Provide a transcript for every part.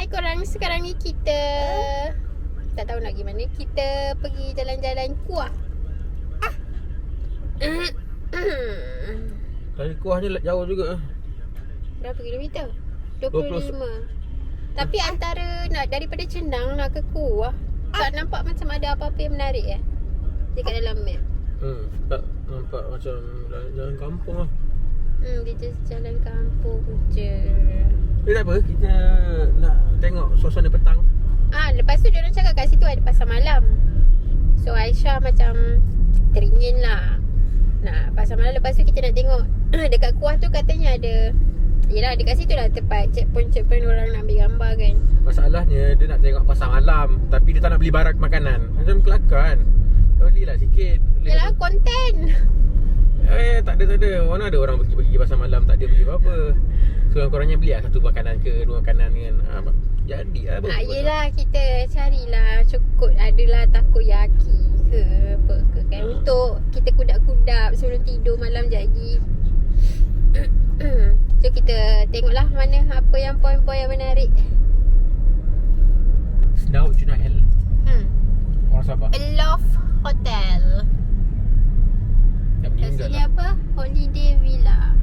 Hai korang, sekarang ni kita tak tahu nak pergi mana. Kita pergi jalan-jalan kuah. Dari kuahnya jauh juga. Berapa kilometer? 25. Tapi antara nak daripada Cenang nak ke kuah, tak nampak macam ada apa-apa yang menarik dekat dalam map. Tak nampak macam jalan kampung lah. Dia just jalan kampung je. Tak apa, kita nak tengok suasana petang. Lepas tu diorang cakap kat situ ada pasar malam. So Aisyah macam teringin lah nak pasar malam. Lepas tu kita nak tengok dekat kuah tu katanya ada, yelah dekat situ lah tempat checkpoint orang nak ambil gambar kan. Masalahnya dia nak tengok pasar malam, tapi dia tak nak beli barang makanan. Macam kelakar kan. Kau belilah sikit. Yelah konten. Tak ada. Mana ada orang pergi pasar malam tak ada beli apa-apa. So korangnya beli lah satu makanan ke dua makanan kan. Jadi lah yelah kita carilah cukup adalah takoyaki ke apa ke kan, untuk kita kudap-kudap sebelum tidur malam jadi. So kita tengoklah mana apa yang poin-poin yang menarik. Daud Junail. Orang Sabah. Love Hotel. Tak meninggal Sini lah. apa? Holiday Villa.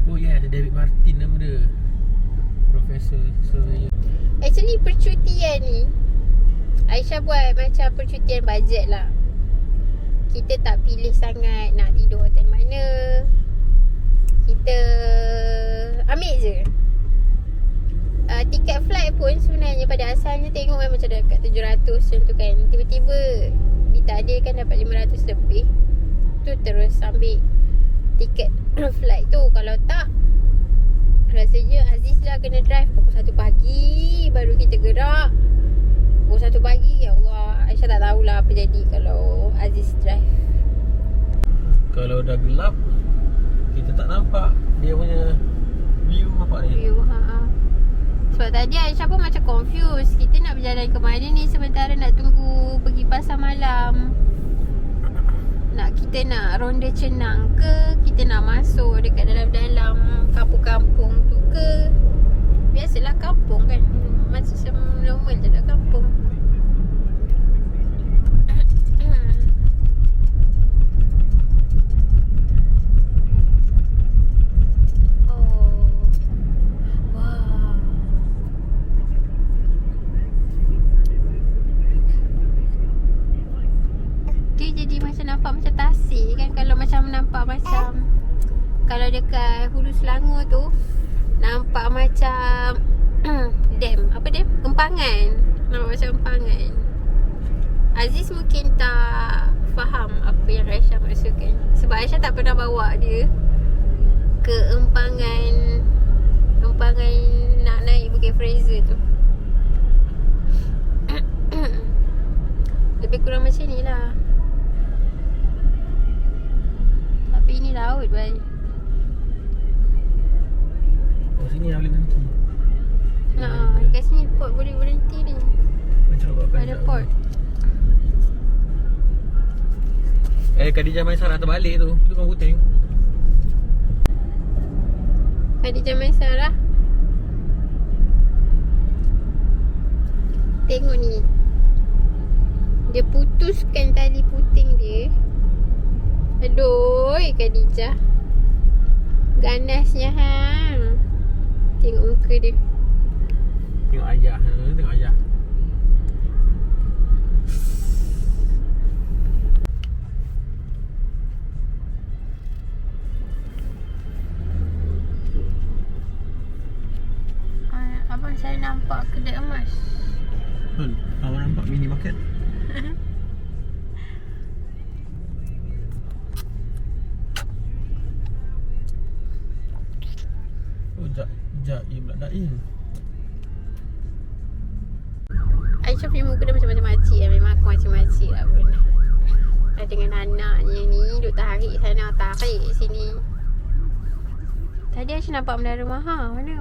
Oh ya, yeah, David Martin nama dia. Profesor surveyor. Actually percutian ni Aisyah buat macam percutian bajet lah. Kita tak pilih sangat nak tidur hotel mana, kita ambil je. Tiket flight pun sebenarnya pada asalnya tengok kan macam dekat 700 macam tu kan. Tiba-tiba ditakdirkan dapat 500 lebih. Tu terus ambil tiket flight tu. Kalau tak, rasanya Aziz lah kena drive pukul 1 pagi baru kita gerak. Pukul 1 pagi, ya Allah, Aisyah tak tahulah apa jadi kalau Aziz drive. Kalau dah gelap, kita tak nampak dia punya view apa ni. Sebab tadi Aisyah pun macam confused. Kita nak berjalan ke mana ni sementara nak tunggu pergi pasar malam. Kita nak ronda Cenang ke, kita nak masuk dekat dalam-dalam kampung-kampung tu ke. Biasalah kampung kan, macam normal je lah kampung. Nampak macam tasik kan. Kalau macam nampak macam kalau dekat Hulu Selangor tu nampak macam dam. Apa dam? Empangan. Nampak macam empangan. Aziz mungkin tak faham apa yang Aisyah maksudkan. Sebab Aisyah tak pernah bawa dia ke empangan nak naik Bukit Fraser tu. Lebih kurang macam ni lah. Tapi ini laut baik. Oh sini yang boleh berhenti. Kat sini port boleh berhenti ni. Ada port. Khadijah Maisarah terbalik tu. Itu kan putih. Khadijah Maisarah. Tengok ni. Dia putuskan tali puting dia. Aduh, Khadijah. Ganasnya hang. Tengok muka dia. Tengok ayah. Tengok ayah. Abang saya nampak kedai emas. Awak nampak mini market? Jaim lah Daim. Aisyah punya muka dah macam-macam makcik lah. Memang aku macam makcik lah pun. Dengan anaknya ni duk tarik sana, tarik sini. Tadi Aisyah nampak Menara Maha. Mana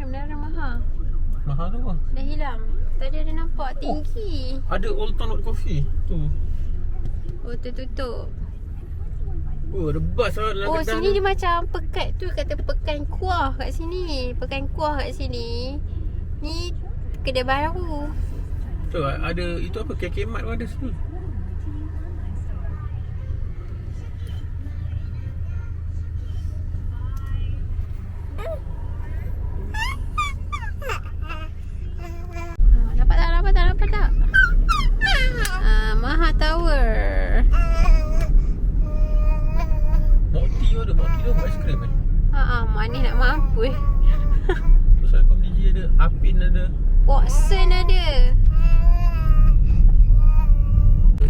Menara Maha? Maha tu apa? Dah hilang. Tadi ada nampak tinggi. Ada Old Town Road Coffee tu. Oh tertutup. Oh, ada bas lah dalam Oh, Kedah sini tu. dia macam pekat tu, kata pekan kuah kat sini. Pekan kuah kat sini. Ni kedai baru. Tu ada itu apa KK Mart pun ada situ. Nampak tak? Maha Tower. Mokti tu ada, Mokti tu buat aiskrim Manis nak mampu. Terus Telkom Digi ada, Apin ada. Watson ada.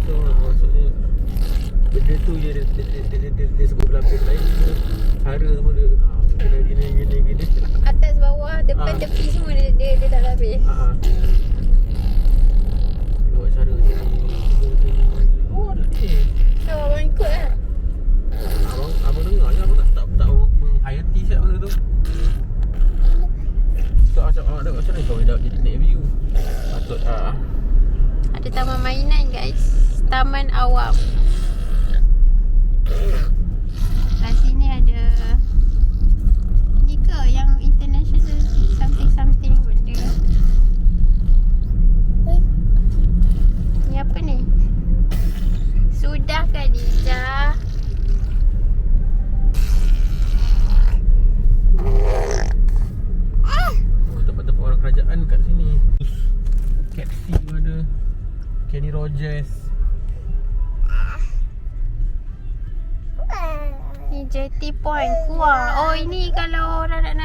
So maksudnya benda tu je dia sebut berlapis lain dia hara semua dia kena gini. Atas bawah, depan tepi semua dia tak habis. Dia buat cara oh ada ni. So abang ikut lah. Abang dengar je, abang tak menghayati siap benda tu. So macam awak dah macam mana kau dah jadi naik view. Patut Ada taman mainan guys. Taman awam. Kat sini ada ni ke yang international something benda. Ni apa ni? Sudah Khadijah. tempat-tempat orang kerajaan kat sini. KFC pun ada. Kenny Rogers. Ni Jetty Point Kuah. Oh ini kalau orang nak